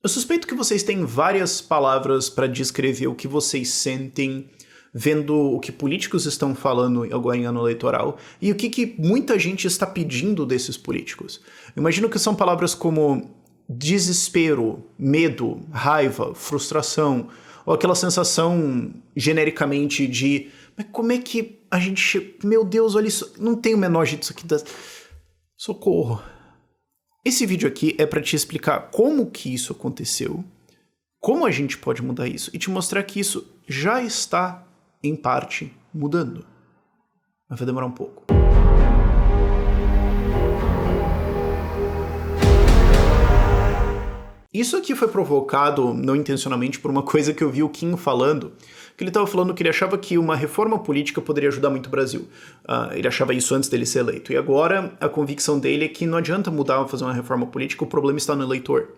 Eu suspeito que vocês têm várias palavras para descrever o que vocês sentem vendo o que políticos estão falando agora em ano eleitoral e o que muita gente está pedindo desses políticos. Eu imagino que são palavras como desespero, medo, raiva, frustração, ou aquela sensação genericamente de mas como é que a gente... Meu Deus, olha isso, não tem o menor jeito disso aqui... Socorro. Esse vídeo aqui é para te explicar como que isso aconteceu, como a gente pode mudar isso e te mostrar que isso já está, em parte, mudando. Mas vai demorar um pouco. Isso aqui foi provocado, não intencionalmente, por uma coisa que eu vi o Kim falando, que ele estava falando que ele achava que uma reforma política poderia ajudar muito o Brasil. Ele achava isso antes dele ser eleito. E agora a convicção dele é que não adianta mudar, fazer uma reforma política, o problema está no eleitor.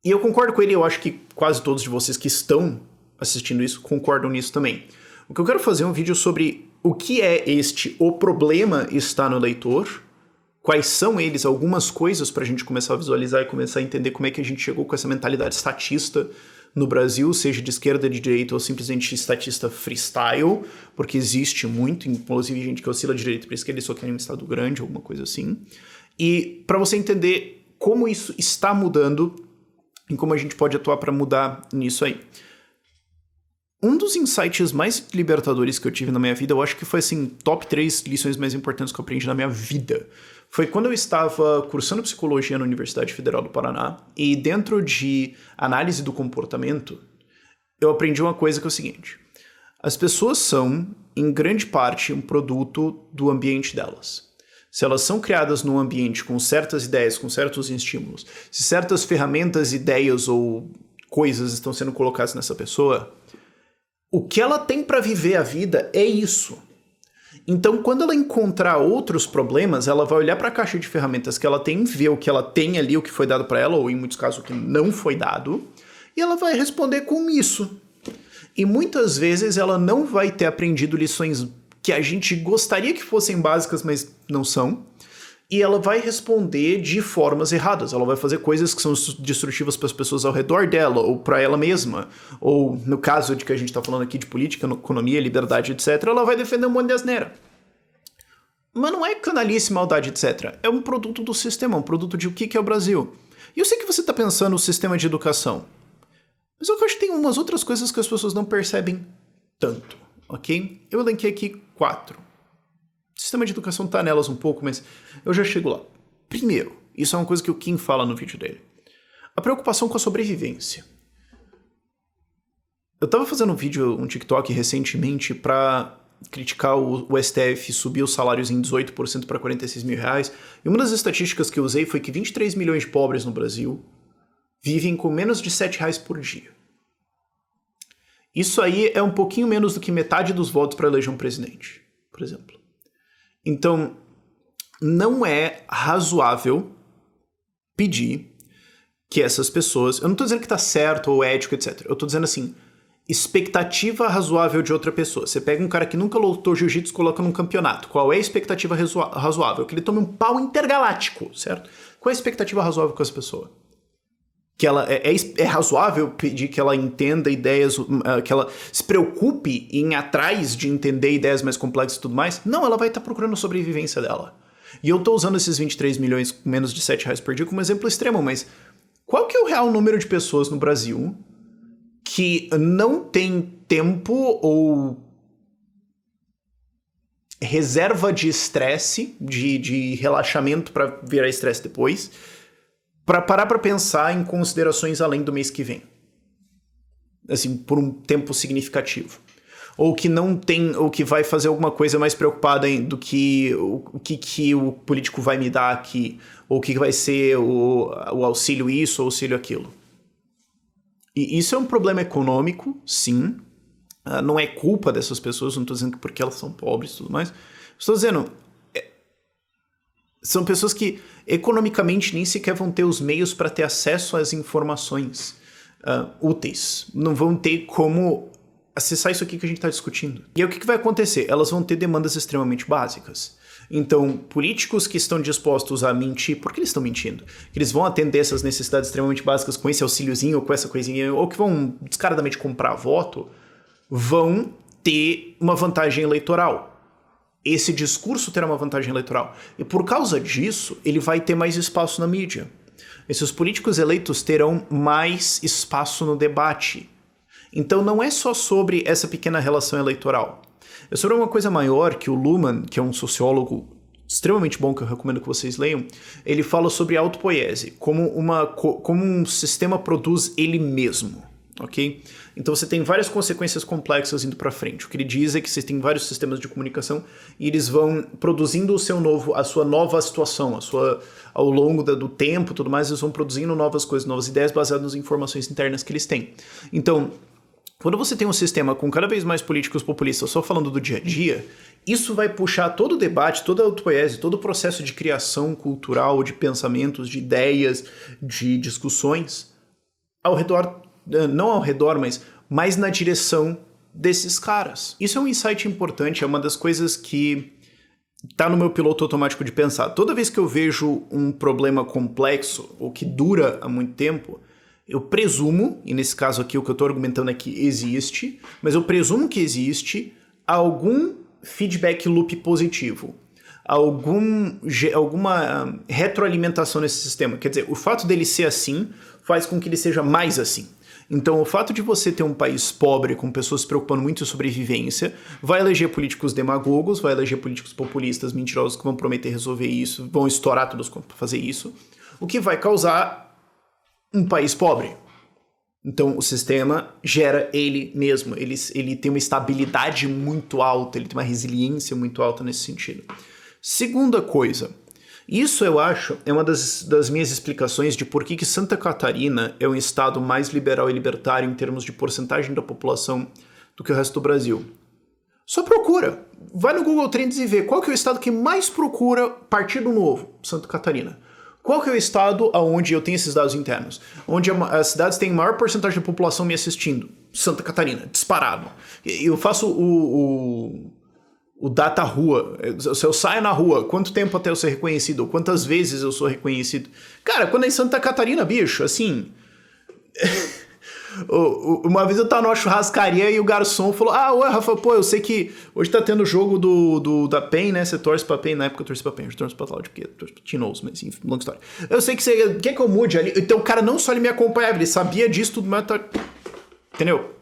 E eu concordo com ele, eu acho que quase todos de vocês que estão assistindo isso concordam nisso também. O que eu quero fazer é um vídeo sobre o que é o problema está no eleitor, quais são eles, algumas coisas para a gente começar a visualizar e começar a entender como é que a gente chegou com essa mentalidade estatista no Brasil, seja de esquerda, de direita ou simplesmente estatista freestyle, porque existe muito, inclusive gente que oscila de direita para esquerda e só quer um estado grande, alguma coisa assim. E para você entender como isso está mudando e como a gente pode atuar para mudar nisso aí. Um dos insights mais libertadores que eu tive na minha vida, eu acho que foi assim, top 3 lições mais importantes que eu aprendi na minha vida. Foi quando eu estava cursando psicologia na Universidade Federal do Paraná e dentro de análise do comportamento, eu aprendi uma coisa que é o seguinte: as pessoas são, em grande parte, um produto do ambiente delas. Se elas são criadas num ambiente com certas ideias, com certos estímulos, se certas ferramentas, ideias ou coisas estão sendo colocadas nessa pessoa, o que ela tem para viver a vida é isso. Então, quando ela encontrar outros problemas, ela vai olhar para a caixa de ferramentas que ela tem, ver o que ela tem ali, o que foi dado para ela, ou em muitos casos o que não foi dado, e ela vai responder com isso. E muitas vezes ela não vai ter aprendido lições que a gente gostaria que fossem básicas, mas não são. E ela vai responder de formas erradas. Ela vai fazer coisas que são destrutivas para as pessoas ao redor dela, ou para ela mesma. Ou, no caso de que a gente está falando aqui de política, economia, liberdade, etc., ela vai defender um monte de asneira. Mas não é canalice, maldade, etc. É um produto do sistema, um produto de o que é o Brasil. E eu sei que você está pensando no sistema de educação. Mas eu acho que tem umas outras coisas que as pessoas não percebem tanto, ok? Eu elenquei aqui 4. O sistema de educação tá nelas um pouco, mas eu já chego lá. Primeiro, isso é uma coisa que o Kim fala no vídeo dele. A preocupação com a sobrevivência. Eu tava fazendo um TikTok recentemente pra criticar o STF subir os salários em 18% para 46 mil reais. E uma das estatísticas que eu usei foi que 23 milhões de pobres no Brasil vivem com menos de 7 reais por dia. Isso aí é um pouquinho menos do que metade dos votos para eleger um presidente, por exemplo. Então, não é razoável pedir que essas pessoas... Eu não estou dizendo que está certo ou ético, etc. Eu estou dizendo assim, expectativa razoável de outra pessoa. Você pega um cara que nunca lutou jiu-jitsu e coloca num campeonato. Qual é a expectativa razoável? Que ele tome um pau intergaláctico, certo? Qual é a expectativa razoável com essa pessoa? Que ela é razoável pedir que ela entenda ideias, que ela se preocupe em ir atrás de entender ideias mais complexas e tudo mais? Não, ela vai estar procurando a sobrevivência dela. E eu estou usando esses 23 milhões com menos de 7 reais por dia como exemplo extremo, mas qual que é o real número de pessoas no Brasil que não tem tempo ou reserva de estresse, de relaxamento para virar estresse depois, para parar para pensar em considerações além do mês que vem. Assim, por um tempo significativo. Ou que não tem, ou que vai fazer alguma coisa mais preocupada do que o que o político vai me dar aqui, ou o que vai ser o auxílio isso, ou auxílio aquilo. E isso é um problema econômico, sim. Não é culpa dessas pessoas, não estou dizendo que porque elas são pobres e tudo mais. Estou dizendo... São pessoas que economicamente nem sequer vão ter os meios para ter acesso às informações úteis. Não vão ter como acessar isso aqui que a gente está discutindo. E aí o que vai acontecer? Elas vão ter demandas extremamente básicas. Então, políticos que estão dispostos a mentir, por que eles estão mentindo? Que eles vão atender essas necessidades extremamente básicas com esse auxíliozinho ou com essa coisinha, ou que vão descaradamente comprar voto, vão ter uma vantagem eleitoral. Esse discurso terá uma vantagem eleitoral. E por causa disso, ele vai ter mais espaço na mídia. Esses políticos eleitos terão mais espaço no debate. Então não é só sobre essa pequena relação eleitoral. É sobre uma coisa maior que o Luhmann, que é um sociólogo extremamente bom, que eu recomendo que vocês leiam, ele fala sobre autopoiese, como um sistema produz ele mesmo. Ok? Então você tem várias consequências complexas indo para frente. O que ele diz é que você tem vários sistemas de comunicação e eles vão produzindo a sua nova situação, ao longo do tempo, tudo mais, eles vão produzindo novas coisas, novas ideias baseadas nas informações internas que eles têm. Então, quando você tem um sistema com cada vez mais políticos populistas só falando do dia a dia, isso vai puxar todo o debate, toda a autopoiese, todo o processo de criação cultural, de pensamentos, de ideias, de discussões ao redor, não ao redor, mas mais na direção desses caras. Isso é um insight importante, é uma das coisas que tá no meu piloto automático de pensar. Toda vez que eu vejo um problema complexo ou que dura há muito tempo, eu presumo, e nesse caso aqui o que eu estou argumentando é que existe, mas eu presumo que existe algum feedback loop positivo, alguma retroalimentação nesse sistema. Quer dizer, o fato dele ser assim faz com que ele seja mais assim. Então, o fato de você ter um país pobre, com pessoas se preocupando muito em sobrevivência, vai eleger políticos demagogos, vai eleger políticos populistas, mentirosos, que vão prometer resolver isso, vão estourar todos para fazer isso, o que vai causar um país pobre. Então, o sistema gera ele mesmo, ele tem uma estabilidade muito alta, ele tem uma resiliência muito alta nesse sentido. Segunda coisa, isso eu acho é uma das minhas explicações de por que Santa Catarina é um estado mais liberal e libertário em termos de porcentagem da população do que o resto do Brasil. Só procura, vai no Google Trends e vê qual que é o estado que mais procura partido novo, Santa Catarina. Qual que é o estado onde eu tenho esses dados internos? Onde as cidades têm maior porcentagem da população me assistindo? Santa Catarina, disparado. Eu faço o data rua. Se eu saio na rua, quanto tempo até eu ser reconhecido? Ou quantas vezes eu sou reconhecido? Cara, quando é em Santa Catarina, bicho, assim... Uma vez eu tava numa churrascaria e o garçom falou: oi, Rafa, pô, eu sei que hoje tá tendo o jogo da PEN, né? Você torce pra PEN, na época eu torci pra PEN, eu torço pra Cláudio, porque eu torço pra Tinoz, mas enfim, longa história. Eu sei que você quer que eu mude ali. Então o cara não só ele me acompanhava, ele sabia disso tudo, mas tá... Entendeu?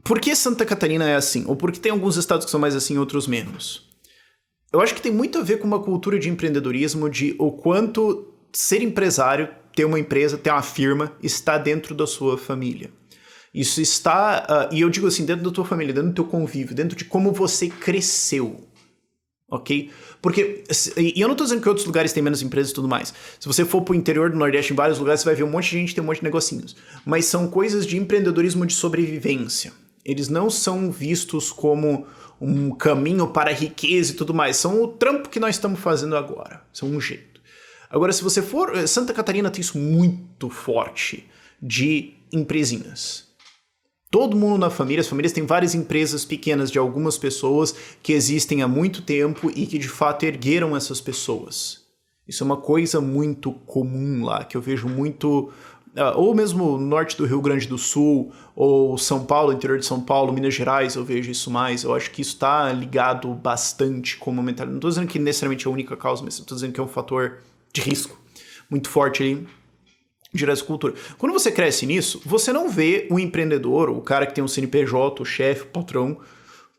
Por que Santa Catarina é assim? Ou por que tem alguns estados que são mais assim e outros menos? Eu acho que tem muito a ver com uma cultura de empreendedorismo, de o quanto ser empresário, ter uma empresa, ter uma firma, está dentro da sua família. Isso está, e eu digo assim, dentro da tua família, dentro do teu convívio, dentro de como você cresceu, ok? Porque, e eu não tô dizendo que outros lugares têm menos empresas e tudo mais. Se você for pro interior do Nordeste, em vários lugares, você vai ver um monte de gente, tem um monte de negocinhos. Mas são coisas de empreendedorismo de sobrevivência. Eles não são vistos como um caminho para a riqueza e tudo mais. São o trampo que nós estamos fazendo agora. São um jeito. Agora, se você for... Santa Catarina tem isso muito forte de empresinhas. Todo mundo na família, as famílias têm várias empresas pequenas de algumas pessoas que existem há muito tempo e que de fato ergueram essas pessoas. Isso é uma coisa muito comum lá, que eu vejo muito... ou mesmo no norte do Rio Grande do Sul, ou São Paulo, interior de São Paulo, Minas Gerais, eu vejo isso mais. Eu acho que isso está ligado bastante com a mentalidade. Não estou dizendo que necessariamente é a única causa, mas estou dizendo que é um fator de risco muito forte ali, gerar essa cultura. Quando você cresce nisso, você não vê o empreendedor, o cara que tem um CNPJ, o chefe, o patrão,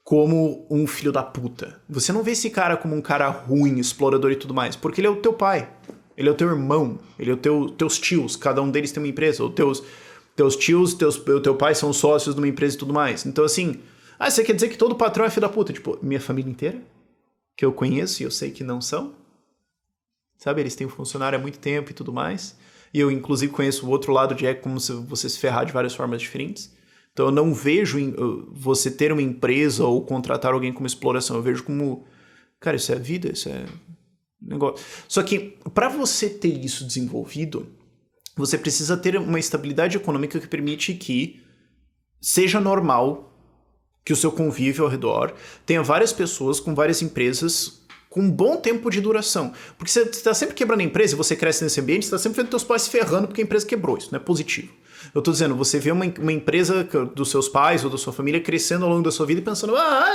como um filho da puta. Você não vê esse cara como um cara ruim, explorador e tudo mais, porque ele é o teu pai, ele é o teu irmão, ele é o teus tios, cada um deles tem uma empresa, os teus tios, o teu pai são sócios de uma empresa e tudo mais. Então assim, você quer dizer que todo patrão é filho da puta? Tipo, minha família inteira? Que eu conheço e eu sei que não são? Sabe, eles têm um funcionário há muito tempo e tudo mais. E eu, inclusive, conheço o outro lado de como você se ferrar de várias formas diferentes. Então, eu não vejo você ter uma empresa ou contratar alguém como exploração. Eu vejo como, cara, isso é vida, isso é negócio. Só que, para você ter isso desenvolvido, você precisa ter uma estabilidade econômica que permite que seja normal que o seu convívio ao redor tenha várias pessoas com várias empresas com um bom tempo de duração. Porque você está sempre quebrando a empresa e você cresce nesse ambiente, você está sempre vendo seus pais se ferrando porque a empresa quebrou. Isso não é positivo. Eu tô dizendo, você vê uma empresa dos seus pais ou da sua família crescendo ao longo da sua vida e pensando,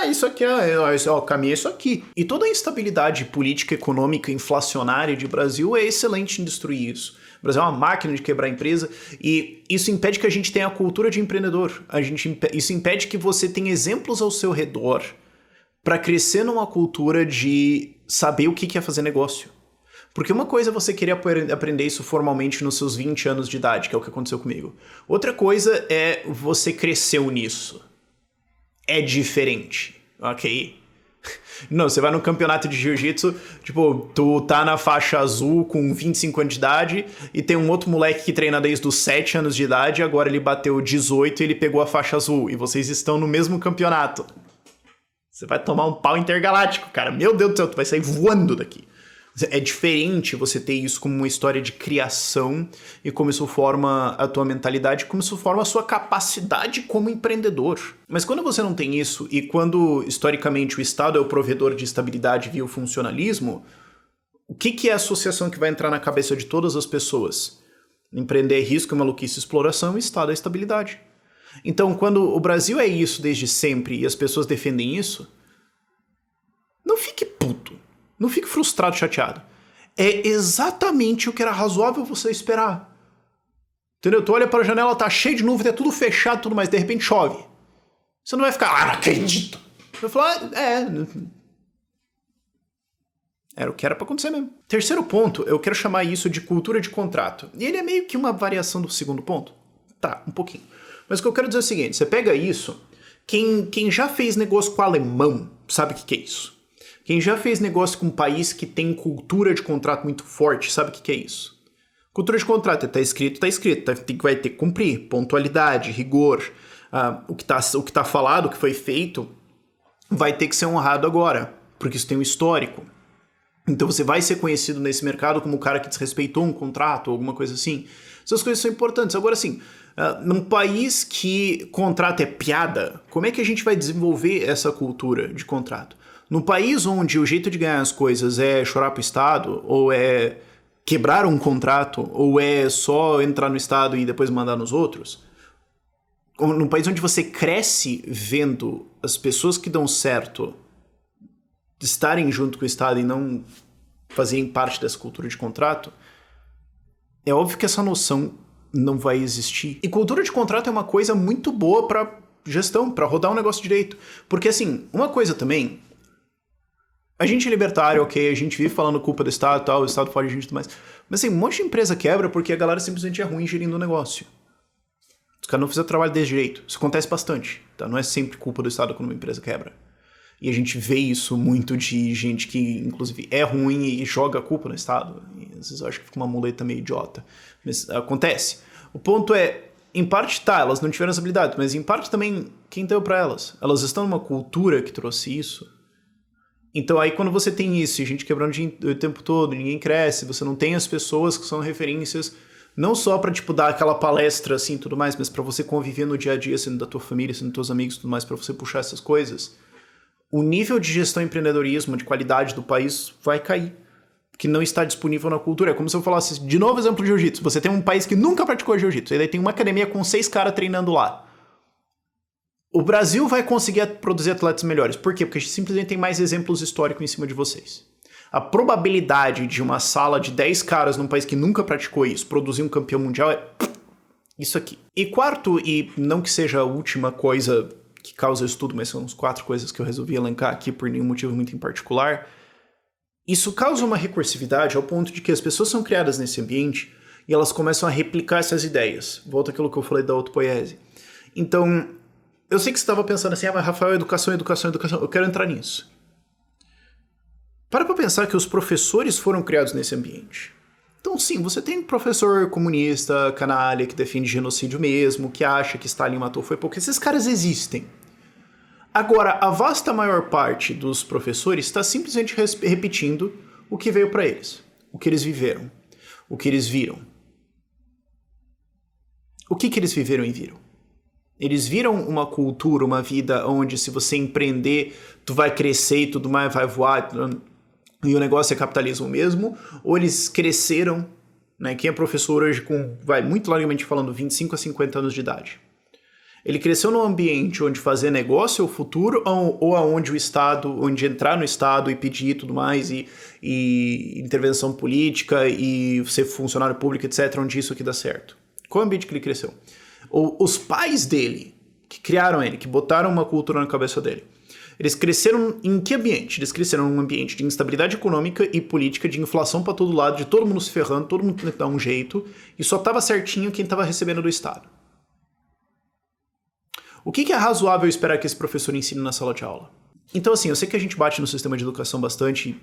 isso aqui, o caminho é isso aqui. E toda a instabilidade política, econômica, inflacionária de Brasil é excelente em destruir isso. O Brasil é uma máquina de quebrar a empresa e isso impede que a gente tenha a cultura de empreendedor. Isso impede que você tenha exemplos ao seu redor para crescer numa cultura de saber o que é fazer negócio. Porque uma coisa é você querer aprender isso formalmente nos seus 20 anos de idade, que é o que aconteceu comigo. Outra coisa é você cresceu nisso. É diferente, ok? Não, você vai no campeonato de jiu-jitsu, tipo, tu tá na faixa azul com 25 anos de idade e tem um outro moleque que treina desde os 7 anos de idade, agora ele bateu 18 e ele pegou a faixa azul. E vocês estão no mesmo campeonato. Você vai tomar um pau intergaláctico, cara. Meu Deus do céu, tu vai sair voando daqui. É diferente você ter isso como uma história de criação e como isso forma a tua mentalidade, como isso forma a sua capacidade como empreendedor. Mas quando você não tem isso e quando, historicamente, o Estado é o provedor de estabilidade via o funcionalismo, o que é a associação que vai entrar na cabeça de todas as pessoas? Empreender é risco, maluquice, exploração, e Estado é estabilidade. Então, quando o Brasil é isso desde sempre e as pessoas defendem isso, não fique puto. Não fique frustrado, chateado. É exatamente o que era razoável você esperar. Entendeu? Tu olha para a janela, tá cheio de nuvem, tá tudo fechado, tudo mais, de repente chove. Você não vai ficar, não acredito. Você vai falar, era o que era para acontecer mesmo. Terceiro ponto, eu quero chamar isso de cultura de contrato. E ele é meio que uma variação do segundo ponto. Tá, um pouquinho. Mas o que eu quero dizer é o seguinte, você pega isso, quem já fez negócio com alemão sabe o que é isso. Quem já fez negócio com um país que tem cultura de contrato muito forte, sabe o que é isso? Cultura de contrato, tá escrito, vai ter que cumprir, pontualidade, rigor, o que tá falado, o que foi feito, vai ter que ser honrado agora, porque isso tem um histórico. Então você vai ser conhecido nesse mercado como o cara que desrespeitou um contrato ou alguma coisa assim. Essas coisas são importantes. Agora sim, num país que contrato é piada, como é que a gente vai desenvolver essa cultura de contrato? No país onde o jeito de ganhar as coisas é chorar pro Estado, ou é quebrar um contrato, ou é só entrar no Estado e depois mandar nos outros, num país onde você cresce vendo as pessoas que dão certo estarem junto com o Estado e não fazerem parte dessa cultura de contrato, é óbvio que essa noção não vai existir. E cultura de contrato é uma coisa muito boa para gestão, para rodar um negócio direito. Porque assim, uma coisa também... A gente é libertário, ok, a gente vive falando culpa do Estado e tal, o Estado fode a gente e tudo mais. Mas assim, um monte de empresa quebra porque a galera simplesmente é ruim gerindo o negócio. Os caras não fizeram o trabalho desse jeito. Isso acontece bastante, tá? Não é sempre culpa do Estado quando uma empresa quebra. E a gente vê isso muito de gente que, inclusive, é ruim e joga a culpa no Estado. E às vezes eu acho que fica uma muleta meio idiota. Mas acontece. O ponto é, em parte tá, elas não tiveram essa habilidade, mas em parte também, quem deu pra elas? Elas estão numa cultura que trouxe isso. Então aí quando você tem isso, e gente quebrando o tempo todo, ninguém cresce, você não tem as pessoas que são referências, não só pra, tipo, dar aquela palestra assim e tudo mais, mas pra você conviver no dia a dia, sendo da tua família, sendo dos teus amigos e tudo mais, pra você puxar essas coisas, o nível de gestão e empreendedorismo, de qualidade do país vai cair, que não está disponível na cultura. É como se eu falasse, de novo exemplo de jiu-jitsu, você tem um país que nunca praticou jiu-jitsu, e daí tem uma academia com 6 caras treinando lá. O Brasil vai conseguir produzir atletas melhores. Por quê? Porque a gente simplesmente tem mais exemplos históricos em cima de vocês. A probabilidade de uma sala de 10 caras num país que nunca praticou isso produzir um campeão mundial é isso aqui. E quarto, e não que seja a última coisa que causa isso tudo, mas são uns 4 coisas que eu resolvi elencar aqui por nenhum motivo muito em particular, isso causa uma recursividade ao ponto de que as pessoas são criadas nesse ambiente e elas começam a replicar essas ideias. Volta àquilo que eu falei da autopoiese. Então... eu sei que você estava pensando assim, mas Rafael, educação. Eu quero entrar nisso. Para pensar que os professores foram criados nesse ambiente. Então sim, você tem professor comunista, canalha, que defende genocídio mesmo, que acha que Stalin matou foi pouco. Esses caras existem. Agora, a vasta maior parte dos professores está simplesmente repetindo o que veio para eles. O que eles viveram. O que eles viram. O que eles viveram e viram? Eles viram uma cultura, uma vida onde se você empreender, tu vai crescer e tudo mais, vai voar, e o negócio é capitalismo mesmo, ou eles cresceram, né? Quem é professor hoje muito largamente falando, 25 a 50 anos de idade. Ele cresceu num ambiente onde fazer negócio é o futuro, ou aonde o Estado, onde entrar no Estado e pedir tudo mais, e intervenção política, e ser funcionário público, etc., onde isso aqui dá certo. Qual ambiente que ele cresceu? Os pais dele, que criaram ele, que botaram uma cultura na cabeça dele, eles cresceram em que ambiente? Eles cresceram num ambiente de instabilidade econômica e política, de inflação para todo lado, de todo mundo se ferrando, todo mundo tendo que dar um jeito, e só tava certinho quem tava recebendo do Estado. O que é razoável esperar que esse professor ensine na sala de aula? Então, assim, eu sei que a gente bate no sistema de educação bastante,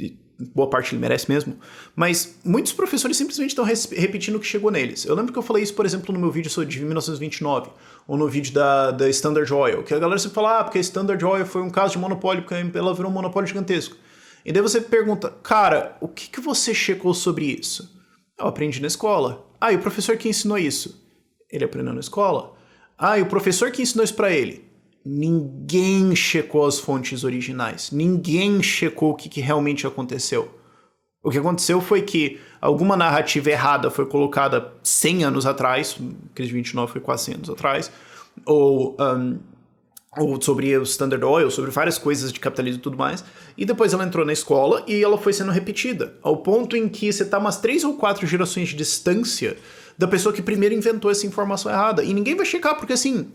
e boa parte ele merece mesmo, mas muitos professores simplesmente estão repetindo o que chegou neles. Eu lembro que eu falei isso, por exemplo, no meu vídeo de 1929, ou no vídeo da Standard Oil, que a galera sempre fala, porque a Standard Oil foi um caso de monopólio, porque ela virou um monopólio gigantesco. E daí você pergunta, cara, o que você checou sobre isso? Eu aprendi na escola. E o professor que ensinou isso? Ele aprendeu na escola. E o professor que ensinou isso pra ele? Ninguém checou as fontes originais. Ninguém checou o que realmente aconteceu. O que aconteceu foi que alguma narrativa errada foi colocada 100 anos atrás, crise de 29 foi quase 100 anos atrás, ou sobre o Standard Oil, sobre várias coisas de capitalismo e tudo mais, e depois ela entrou na escola e ela foi sendo repetida, ao ponto em que você tá umas 3 ou 4 gerações de distância da pessoa que primeiro inventou essa informação errada. E ninguém vai checar, porque assim,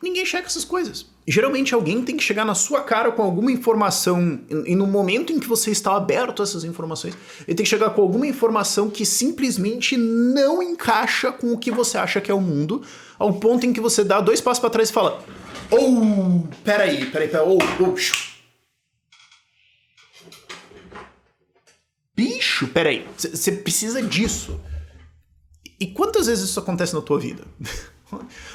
ninguém checa essas coisas. Geralmente alguém tem que chegar na sua cara com alguma informação, e no momento em que você está aberto a essas informações, ele tem que chegar com alguma informação que simplesmente não encaixa com o que você acha que é o mundo, ao ponto em que você dá 2 passos para trás e fala, peraí, bicho, peraí, você precisa disso. E quantas vezes isso acontece na tua vida?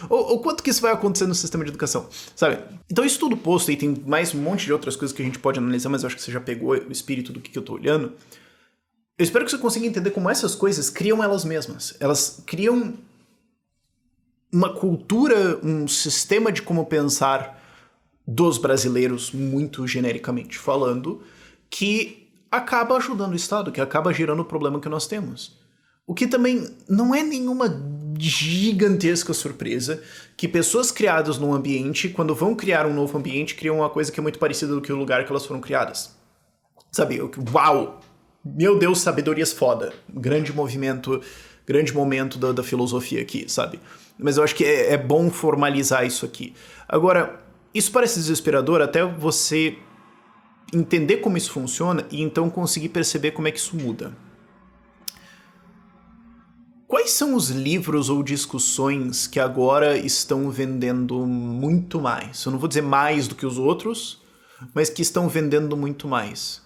ou quanto que isso vai acontecer no sistema de educação, sabe? Então isso tudo posto, e tem mais um monte de outras coisas que a gente pode analisar, mas eu acho que você já pegou o espírito do que eu tô olhando. Eu espero que você consiga entender como essas coisas criam elas mesmas. Elas criam uma cultura, um sistema de como pensar dos brasileiros, muito genericamente falando, que acaba ajudando o Estado, que acaba gerando o problema que nós temos. O que também não é nenhuma gigantesca surpresa que pessoas criadas num ambiente, quando vão criar um novo ambiente, criam uma coisa que é muito parecida do que o lugar que elas foram criadas. Sabe? Uau! Meu Deus, sabedorias foda. Grande momento da filosofia aqui, sabe? Mas eu acho que é bom formalizar isso aqui. Agora, isso parece desesperador até você entender como isso funciona e então conseguir perceber como é que isso muda. Quais são os livros ou discussões que agora estão vendendo muito mais? Eu não vou dizer mais do que os outros, mas que estão vendendo muito mais.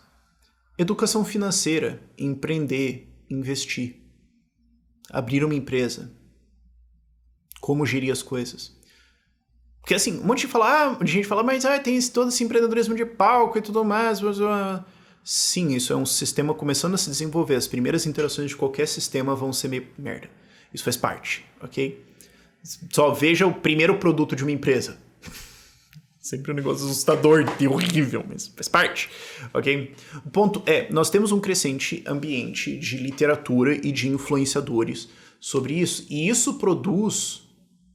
Educação financeira, empreender, investir, abrir uma empresa, como gerir as coisas. Porque assim, um monte de gente fala, mas tem todo esse empreendedorismo de palco e tudo mais. Sim, isso é um sistema começando a se desenvolver. As primeiras interações de qualquer sistema vão ser meio merda. Isso faz parte, ok? Só veja o primeiro produto de uma empresa. Sempre um negócio assustador e horrível, mas faz parte, ok? O ponto é, nós temos um crescente ambiente de literatura e de influenciadores sobre isso, e isso produz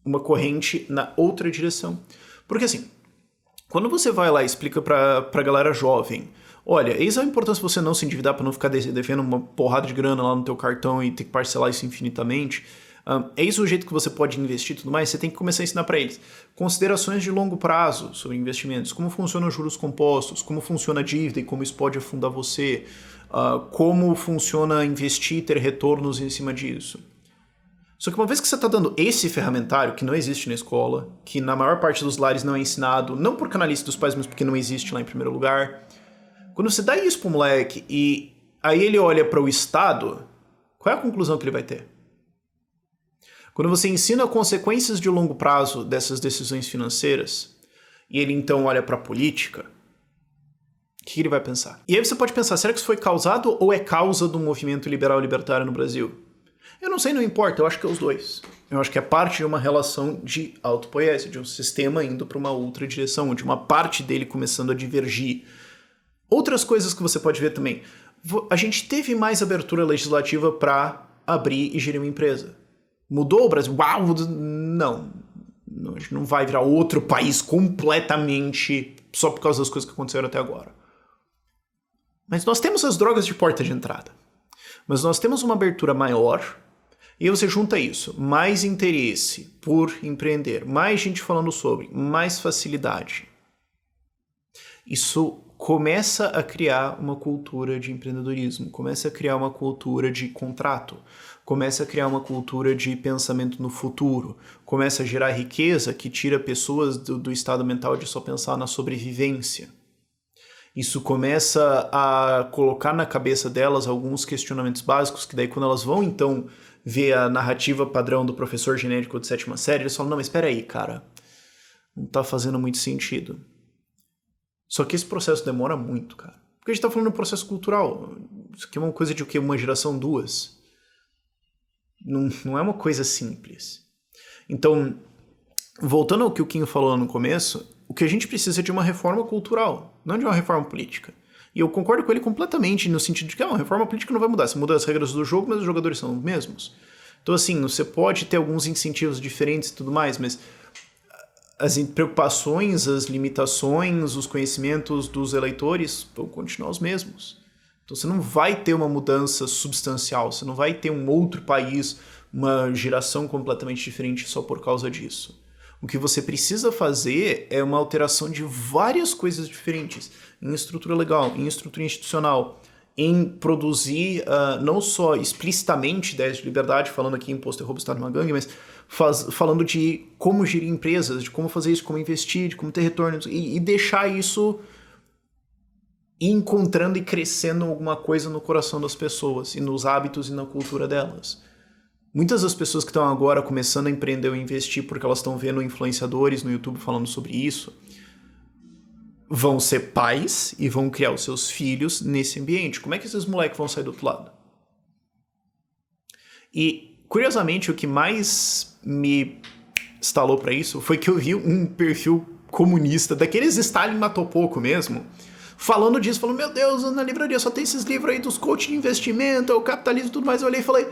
uma corrente na outra direção. Porque assim, quando você vai lá e explica pra galera jovem, olha, eis a importância de você não se endividar para não ficar devendo uma porrada de grana lá no teu cartão e ter que parcelar isso infinitamente. Eis o jeito que você pode investir e tudo mais, você tem que começar a ensinar para eles. Considerações de longo prazo sobre investimentos, como funcionam os juros compostos, como funciona a dívida e como isso pode afundar você, como funciona investir e ter retornos em cima disso. Só que uma vez que você está dando esse ferramentário, que não existe na escola, que na maior parte dos lares não é ensinado, não por canalice dos pais, mas porque não existe lá em primeiro lugar, quando você dá isso pro moleque e aí ele olha para o Estado, qual é a conclusão que ele vai ter? Quando você ensina consequências de longo prazo dessas decisões financeiras, e ele então olha para a política, o que ele vai pensar? E aí você pode pensar, será que isso foi causado ou é causa do movimento liberal libertário no Brasil? Eu não sei, não importa, eu acho que é os dois. Eu acho que é parte de uma relação de autopoiese, de um sistema indo para uma outra direção, de uma parte dele começando a divergir. Outras coisas que você pode ver também. A gente teve mais abertura legislativa para abrir e gerir uma empresa. Mudou o Brasil? Uau! Não. A gente não vai virar outro país completamente só por causa das coisas que aconteceram até agora. Mas nós temos as drogas de porta de entrada. Mas nós temos uma abertura maior. E aí você junta isso, mais interesse por empreender, mais gente falando sobre, mais facilidade. Isso começa a criar uma cultura de empreendedorismo, começa a criar uma cultura de contrato, começa a criar uma cultura de pensamento no futuro, começa a gerar riqueza que tira pessoas do estado mental de só pensar na sobrevivência. Isso começa a colocar na cabeça delas alguns questionamentos básicos, que daí quando elas vão então ver a narrativa padrão do professor genérico de 7ª série, eles falam, não, mas espera aí, cara, não tá fazendo muito sentido. Só que esse processo demora muito, cara. Porque a gente tá falando de um processo cultural. Isso aqui é uma coisa de o quê? Uma geração, duas. Não é uma coisa simples. Então, voltando ao que o Kim falou lá no começo, o que a gente precisa é de uma reforma cultural, não de uma reforma política. E eu concordo com ele completamente no sentido de que uma reforma política não vai mudar. Você muda as regras do jogo, mas os jogadores são os mesmos. Então, assim, você pode ter alguns incentivos diferentes e tudo mais, mas as preocupações, as limitações, os conhecimentos dos eleitores vão continuar os mesmos. Então você não vai ter uma mudança substancial, você não vai ter um outro país, uma geração completamente diferente só por causa disso. O que você precisa fazer é uma alteração de várias coisas diferentes, em estrutura legal, em estrutura institucional, em produzir não só explicitamente ideias de liberdade, falando aqui em imposto e roubo, Estado uma gangue, mas falando de como gerir empresas, de como fazer isso, como investir, de como ter retornos, e deixar isso ir encontrando e crescendo alguma coisa no coração das pessoas, e nos hábitos e na cultura delas. Muitas das pessoas que estão agora começando a empreender ou investir porque elas estão vendo influenciadores no YouTube falando sobre isso, vão ser pais e vão criar os seus filhos nesse ambiente. Como é que esses moleques vão sair do outro lado? E, curiosamente, o que mais me instalou para isso foi que eu vi um perfil comunista, daqueles Stalin matou pouco mesmo, falando disso, falando, meu Deus, na livraria só tem esses livros aí dos coach de investimento, o capitalismo e tudo mais. Eu olhei e falei,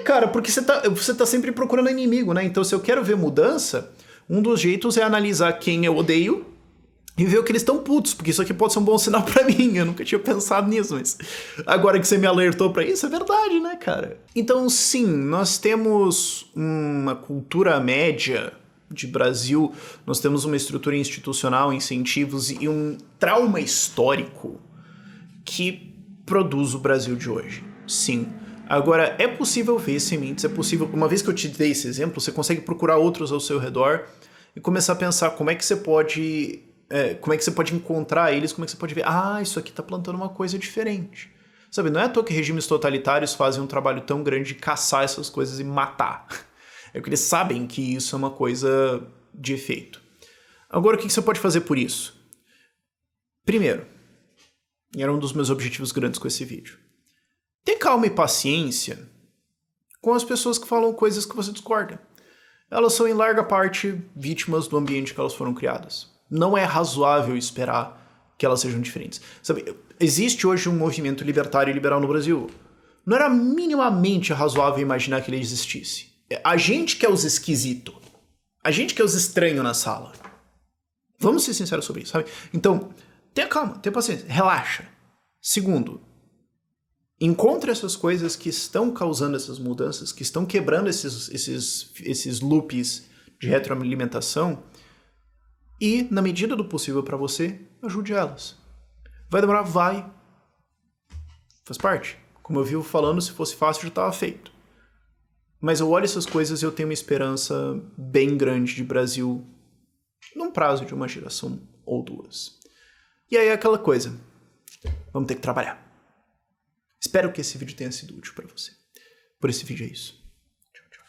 cara, porque você tá sempre procurando inimigo, né? Então, se eu quero ver mudança, um dos jeitos é analisar quem eu odeio e ver o que eles estão putos, porque isso aqui pode ser um bom sinal pra mim. Eu nunca tinha pensado nisso, mas agora que você me alertou pra isso, é verdade, né, cara? Então, sim, nós temos uma cultura média de Brasil, nós temos uma estrutura institucional, incentivos e um trauma histórico que produz o Brasil de hoje. Sim. Agora, é possível ver sementes, é possível... Uma vez que eu te dei esse exemplo, você consegue procurar outros ao seu redor e começar a pensar como é que você pode... como é que você pode encontrar eles, como é que você pode ver, isso aqui tá plantando uma coisa diferente. Sabe, não é à toa que regimes totalitários fazem um trabalho tão grande de caçar essas coisas e matar. É porque eles sabem que isso é uma coisa de efeito. Agora, o que você pode fazer por isso? Primeiro, e era um dos meus objetivos grandes com esse vídeo, ter calma e paciência com as pessoas que falam coisas que você discorda. Elas são, em larga parte, vítimas do ambiente que elas foram criadas. Não é razoável esperar que elas sejam diferentes. Sabe, existe hoje um movimento libertário e liberal no Brasil. Não era minimamente razoável imaginar que ele existisse. A gente que é os esquisitos. A gente que é os estranhos na sala. Vamos ser sinceros sobre isso, sabe? Então, tenha calma, tenha paciência, relaxa. Segundo, encontre essas coisas que estão causando essas mudanças, que estão quebrando esses loops de retroalimentação e, na medida do possível para você, ajude elas. Vai demorar? Vai. Faz parte. Como eu vivo falando, se fosse fácil já estava feito. Mas eu olho essas coisas e eu tenho uma esperança bem grande de Brasil num prazo de uma geração ou duas. E aí é aquela coisa. Vamos ter que trabalhar. Espero que esse vídeo tenha sido útil para você. Por esse vídeo é isso.